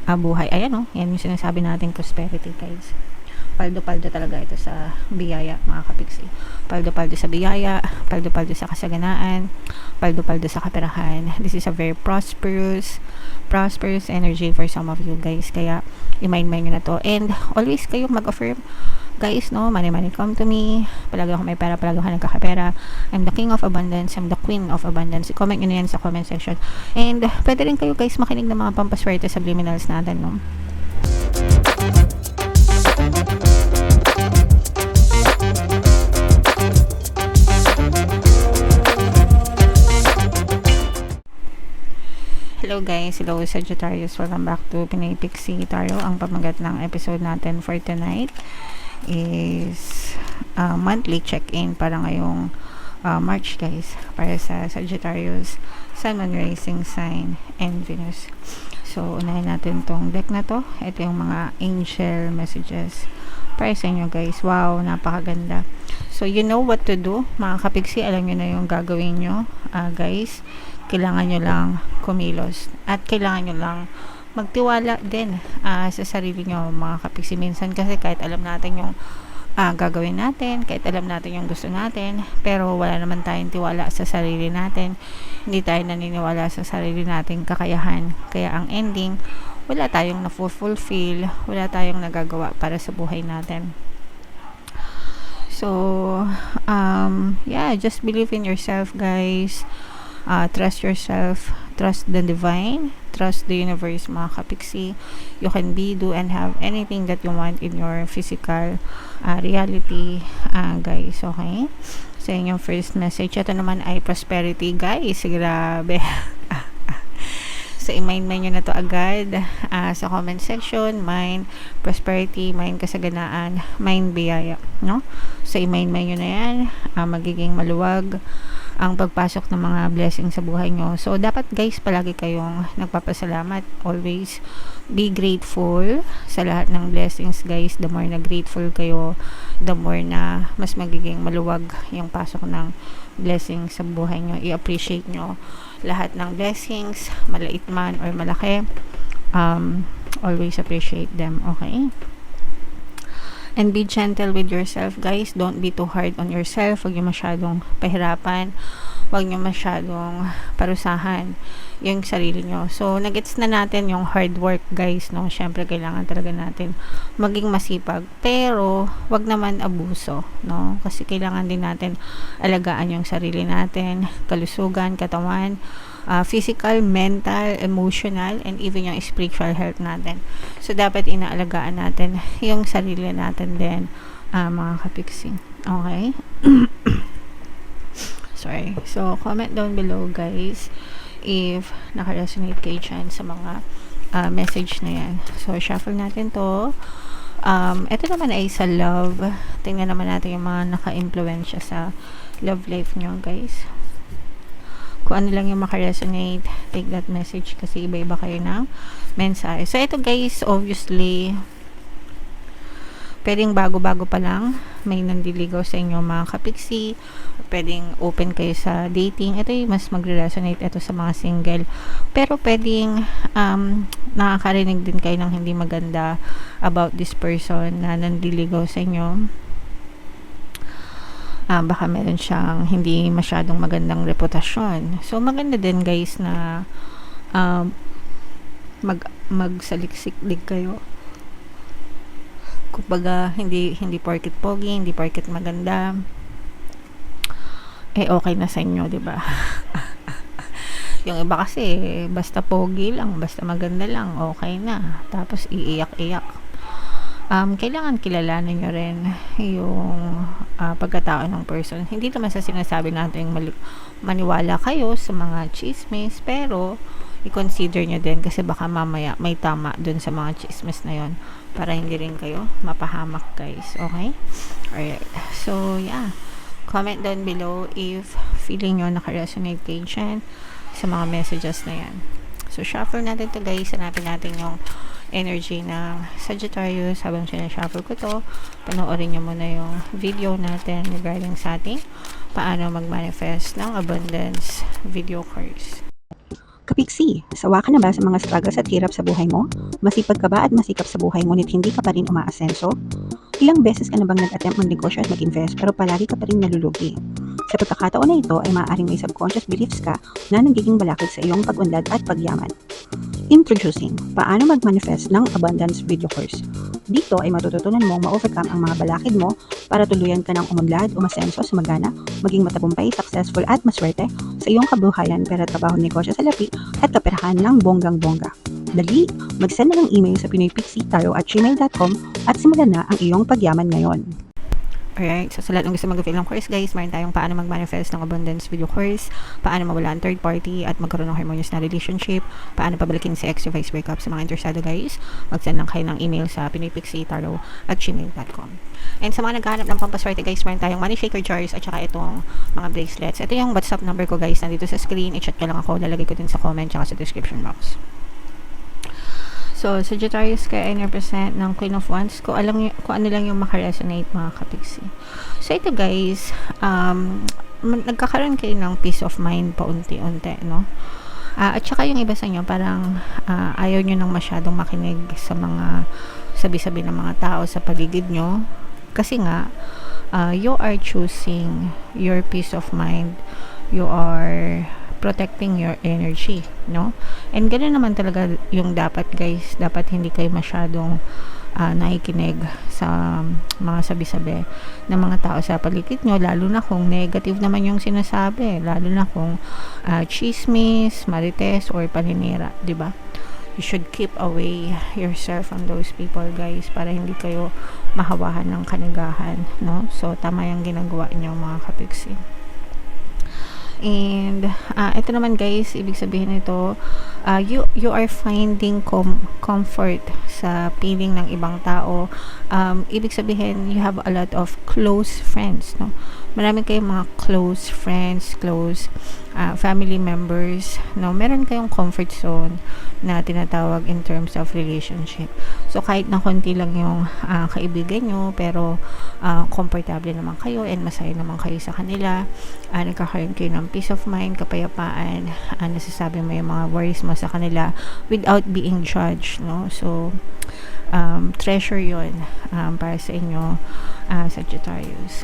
buhay. Ayan o, yan yung sinasabi nating prosperity guys. Paldo-paldo talaga ito sa biyaya mga kapiksi. Paldo-paldo sa biyaya, paldo-paldo sa kasaganaan, paldo-paldo sa kaperahan. This is a very prosperous energy for some of you guys. Kaya i-mind nyo na to. And always kayo mag-affirm guys, no? Money, money come to me. Palagi ako may pera, palagi ako nagkakapera. I'm the king of abundance. I'm the queen of abundance. I-comment nyo na yan sa comment section. And pwede rin kayo guys makinig ng mga pampaswerte subliminals natin, no? Hello guys, hello Sagittarius, welcome back to Pinay Pixie Tarot. Ang pamagat ng episode natin for tonight is monthly check-in para ngayong March guys, para sa Sagittarius, Sun, Moon, Rising Sign, and Venus. So unahin natin tong deck na to. Ito yung mga angel messages para sa inyo guys. Wow, napakaganda. So you know what to do mga kapigsi, alam nyo na yung gagawin nyo guys. Kailangan nyo lang kumilos at kailangan nyo lang magtiwala din sa sarili nyo mga kapiksi. Minsan kasi kahit alam natin yung gagawin natin, kahit alam natin yung gusto natin, pero wala naman tayong tiwala sa sarili natin, hindi tayo naniniwala sa sarili nating kakayahan, kaya ang ending wala tayong na-fulfill, wala tayong nagagawa para sa buhay natin. So yeah, just believe in yourself guys. Trust yourself, trust the divine, trust the universe mga kapiksi. You can be, do, and have anything that you want in your physical reality guys, okay? Sa inyong first message, ito naman ay prosperity guys, grabe. So i-mind nyo na to agad sa comment section. Mind prosperity, mind kasaganaan, mind biyaya, no? So i-mind nyo na yan. Magiging maluwag ang pagpasok ng mga blessings sa buhay nyo. So dapat guys palagi kayong nagpapasalamat. Always be grateful sa lahat ng blessings guys. The more na grateful kayo, the more na mas magiging maluwag yung pasok ng blessings sa buhay nyo. I-appreciate nyo lahat ng blessings, maliit man or malaki. Always appreciate them, okay? And be gentle with yourself guys. Don't be too hard on yourself. Huwag nyo masyadong pahirapan, huwag nyo masyadong parusahan yung sarili nyo. So nagets na natin yung hard work guys, no? Syempre kailangan talaga natin maging masipag, pero wag naman abuso, no? Kasi kailangan din natin alagaan yung sarili natin, kalusugan, katawan, physical, mental, emotional, and even yung spiritual health natin. So dapat inaalagaan natin yung sarili natin din mga kapiksi, okay? Sorry. So comment down below guys if naka-resonate kayo dyan sa mga message na yan. So shuffle natin to. Ito naman ay sa love. Tingnan naman natin yung mga naka-impluensya sa love life nyo guys. Kung ano lang yung maka-resonate, take that message kasi iba-iba kayo ng mensahe. So ito guys, obviously pwedeng bago-bago pa lang may nandiligaw sa inyo mga kapiksi. Pwedeng open kayo sa dating. Ito yung mas magre-resonate ito sa mga single. Pero pwedeng nakakarinig din kayo ng hindi maganda about this person na nandiligaw sa inyo. Baka meron siyang hindi masyadong magandang reputasyon. So maganda din guys na magsaliksik din kayo. Kumbaga hindi porket pogi, hindi porket maganda okay na sa inyo, di ba? Yung iba kasi basta pogi lang, basta maganda lang, okay na. Tapos iiyak-iyak. Kailangan kilalanin nyo rin yung pagkatao ng person. Hindi naman sa sinasabi natin maniwala kayo sa mga chismis, pero i-consider nyo din kasi baka mamaya may tama dun sa mga chismis na yon para hindi rin kayo mapahamak guys, okay? Alright, so yeah, comment down below if feeling nyo naka-resonate kayo dyan sa mga messages na yan. So shuffle natin to guys, hanapin natin yung energy ng Sagittarius. Habang sinashuffle ko to, panoorin nyo muna yung video natin regarding sa ating paano mag-manifest ng abundance video course. Kapiksi, sawa ka na ba sa mga struggles at hirap sa buhay mo? Masipag ka ba at masikap sa buhay ngunit hindi ka pa rin umaasenso? Ilang beses ka na bang nag-attempt magnegosyo at mag-invest pero palagi ka pa rin nalulugi? Sa pagkakataon na ito ay maaaring may subconscious beliefs ka na nagiging balakid sa iyong pag-unlad at pagyaman. Introducing, paano mag-manifest ng abundance video course. Dito ay matututunan mong ma-overcome ang mga balakid mo para tuluyan ka ng umunlad, umasenso, sumagana, maging matagumpay, successful at maswerte sa iyong kabuhayan, pera, trabaho, negosyo sa lapi at kaperahan ng bonggang-bongga. Dali, mag-send na ng email sa pinoypixie@gmail.com at simulan na ang iyong pagyaman ngayon. Alright, so sa lahat ng gusto mag-avail ng course guys, meron tayong paano mag-manifest ng abundance video course, paano mawala ang third party at magkaroon ng harmonious na relationship, paano pabalikin si ex o vice breakup. Sa mga interesado guys, mag-send lang kayo ng email sa pinoypixie@gmail.com. And sa mga naghahanap ng pampaswerte guys, meron tayong money shaker jars at saka itong mga bracelets. Ito yung WhatsApp number ko guys, nandito sa screen, i-chat ko lang ako, lalagay ko din sa comment at sa description box. So, Sagittarius kayo ay represent ng Queen of Wands. Kung ano lang yung makaresonate mga kapiksi. So, ito guys, nagkakaroon kayo ng peace of mind paunti-unti, no? At saka yung iba sa inyo, parang ayaw nyo nang masyadong makinig sa mga sabi-sabi ng mga tao sa paligid nyo. Kasi nga, you are choosing your peace of mind. You are protecting your energy, no? And ganoon naman talaga yung dapat guys. Dapat hindi kayo masyadong nakikinig sa mga sabi-sabi ng mga tao sa paligid nyo, lalo na kung negative naman yung sinasabi, lalo na kung chismis, marites, or paninira, di ba? You should keep away yourself from those people guys para hindi kayo mahawahan ng kanigahan, no? So, tama yung ginagawa niyo mga kapiksi. And ito naman guys, ibig sabihin nito, you are finding comfort sa feeling ng ibang tao. Ibig sabihin, you have a lot of close friends, no? Marami kayong mga close friends, close family members, no? Meron kayong comfort zone na tinatawag in terms of relationship. So, kahit na konti lang yung kaibigan nyo, pero komportable naman kayo and masaya naman kayo sa kanila. Nagkakaroon kayo ng peace of mind, kapayapaan, nasasabi mo yung mga worries mo sa kanila without being judged, no? So, treasure yun para sa inyo, Sagittarius.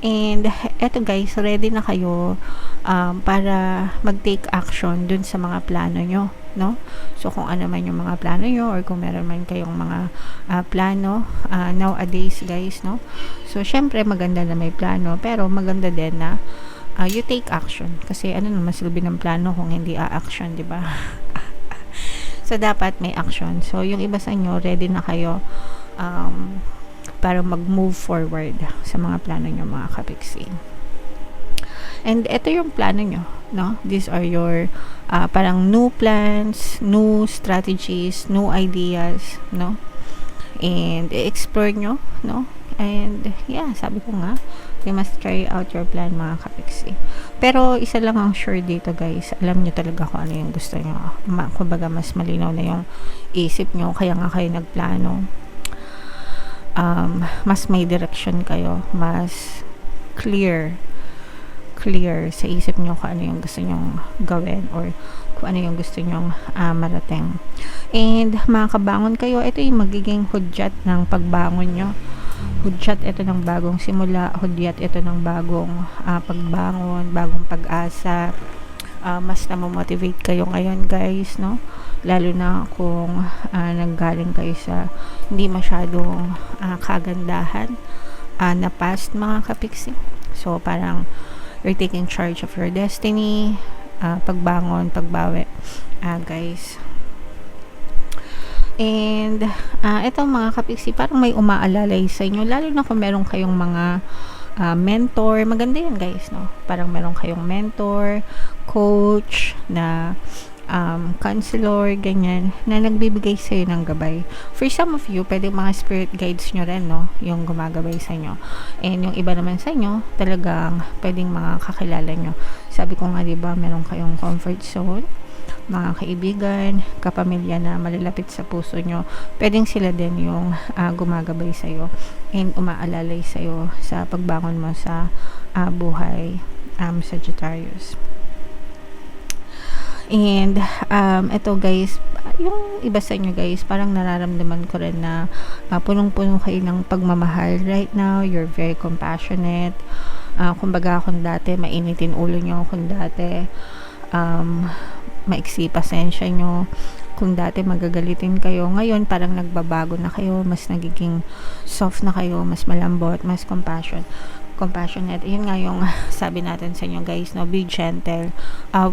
And eto guys, ready na kayo para mag-take action dun sa mga plano nyo, no? So, kung ano man yung mga plano nyo or kung meron man kayong mga plano nowadays guys, no? So, syempre maganda na may plano, pero maganda din na you take action. Kasi ano naman silbi ng plano kung hindi a-action, di ba? So, dapat may action. So, yung iba sa inyo, ready na kayo para mag-move forward sa mga plano nyo mga kapiksi. And ito yung plano nyo, no? These are your parang new plans, new strategies, new ideas, no? And i-explore nyo, no? And yeah, sabi ko nga, you must carry out your plan mga kapiksi. Pero isa lang ang sure dito guys, alam nyo talaga kung ano yung gusto nyo. Kumbaga mas malinaw na yung isip nyo, kaya nga kayo nagplano. Mas may direction kayo, mas clear sa isip nyo kung ano yung gusto nyong gawin or kung ano yung gusto nyong marating. And mga kabangon kayo, ito yung magiging hudyat ng pagbangon nyo. Hudyat ito ng bagong simula, hudyat ito ng bagong pagbangon, bagong pag-asa. Mas na-motivate kayo ngayon guys, no? Lalo na kung nanggaling kayo sa hindi masyadong kagandahan na past mga kapiksi. So, parang you're taking charge of your destiny, pagbangon, pagbawi, guys. And ito mga kapiksi, parang may umaalalay sa inyo, lalo na kung meron kayong mga mentor. Maganda yan guys, no? Parang meron kayong mentor, coach na counselor, ganyan, na nagbibigay sa'yo ng gabay. For some of you, pwede mga spirit guides nyo rin, no? Yung gumagabay sa inyo. And yung iba naman sa inyo, talagang pwedeng mga kakilala nyo. Sabi ko nga, diba, meron kayong comfort zone, mga kaibigan, kapamilya na malalapit sa puso nyo. Pwedeng sila din yung gumagabay sa'yo and umaalalay sa'yo sa pagbangon mo sa buhay, Sagittarius. And ito guys, yung iba sa inyo guys, parang nararamdaman ko rin na punong-puno kayo ng pagmamahal right now. You're very compassionate. Kumbaga kung dati mainitin ulo nyo, kung dati maiksi pasensya nyo, kung dati magagalitin kayo, ngayon parang nagbabago na kayo, mas nagiging soft na kayo, mas malambot, mas compassionate. Yun nga yung sabi natin sa inyo guys, no, be gentle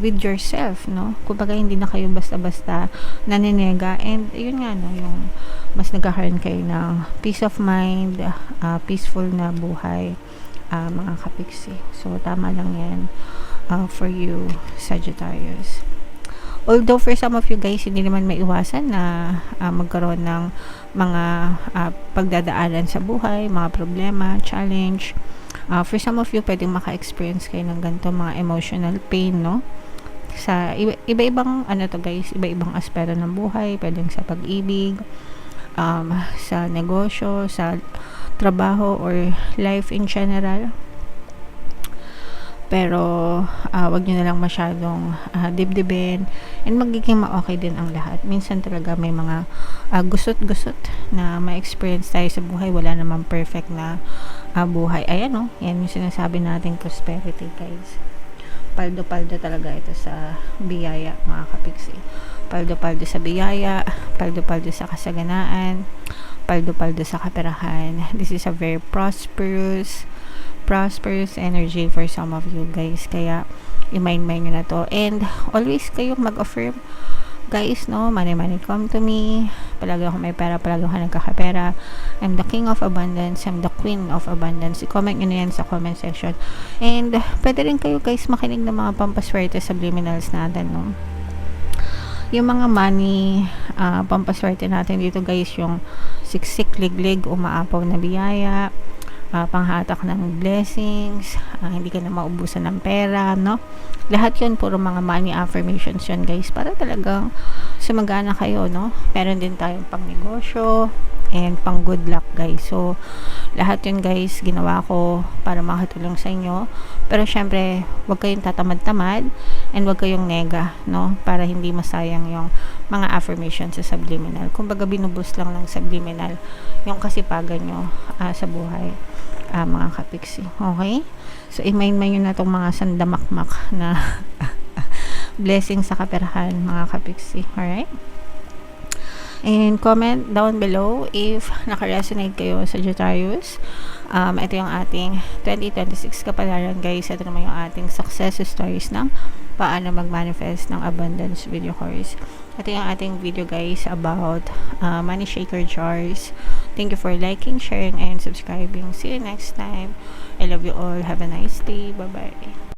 with yourself, no, kumbaga hindi na kayo basta-basta naninega, and yun nga, no, yung mas nagkakaroon kayo ng peace of mind, peaceful na buhay, mga kapiksi. So tama lang yan for you, Sagittarius. Although for some of you guys, hindi naman maiwasan na magkaroon ng mga pagdadaanan sa buhay, mga problema, challenge. For some of you, pwedeng maka-experience kayo ng ganito, mga emotional pain, no? Sa iba-ibang, ano to guys, iba-ibang aspeto ng buhay, pwedeng sa pag-ibig, sa negosyo, sa trabaho, or life in general. Pero wag nyo na lang masyadong dibdibin, and magiging ma-okay din ang lahat. Minsan talaga may mga gusot-gusot na ma-experience tayo sa buhay. Wala namang perfect na buhay. Ayan, no, yan yung sinasabi nating prosperity guys. Paldo-paldo talaga ito sa biyaya, mga kapiksi. Paldo-paldo sa biyaya, paldo-paldo sa kasaganaan, paldo-paldo sa kaperahan. This is a very prosperous energy for some of you guys, kaya i-mind nyo na to, and always kayong mag-affirm guys, no, money come to me, palagi ako may pera, palagi ako nagkakapera, I'm the king of abundance, I'm the queen of abundance. I-comment nyo na yan sa comment section, and pwede rin kayo guys makinig ng mga pampaswerte subliminals natin, no, yung mga money pampaswerte natin dito guys, yung siksik, liglig, umaapaw na biyaya, panghatak ng blessings, hindi ka na maubusan ng pera, no? Lahat yun, puro mga money affirmations yun guys, para talagang sumagana kayo, no? Meron din tayong pang negosyo and pang good luck guys. So lahat yun guys, ginawa ko para makatulong sa inyo, pero syempre wag kayong tatamad-tamad, and wag kayong nega, no? Para hindi masayang yung mga affirmations sa subliminal. Kumbaga binuboost lang ng subliminal yung kasipagan nyo sa buhay, mga kapiksi. Okay? So i-mind nyo na itong mga sandamakmak na blessing sa kaperahan, mga kapiksi. Alright? And comment down below if naka-resonate kayo sa Sagittarius. Ito yung ating 2026 kapalaran guys. Ito naman yung ating success stories ng paano mag-manifest ng abundance video course. Ito yung ating video guys about money shaker jars. Thank you for liking, sharing, and subscribing. See you next time. I love you all. Have a nice day. Bye-bye.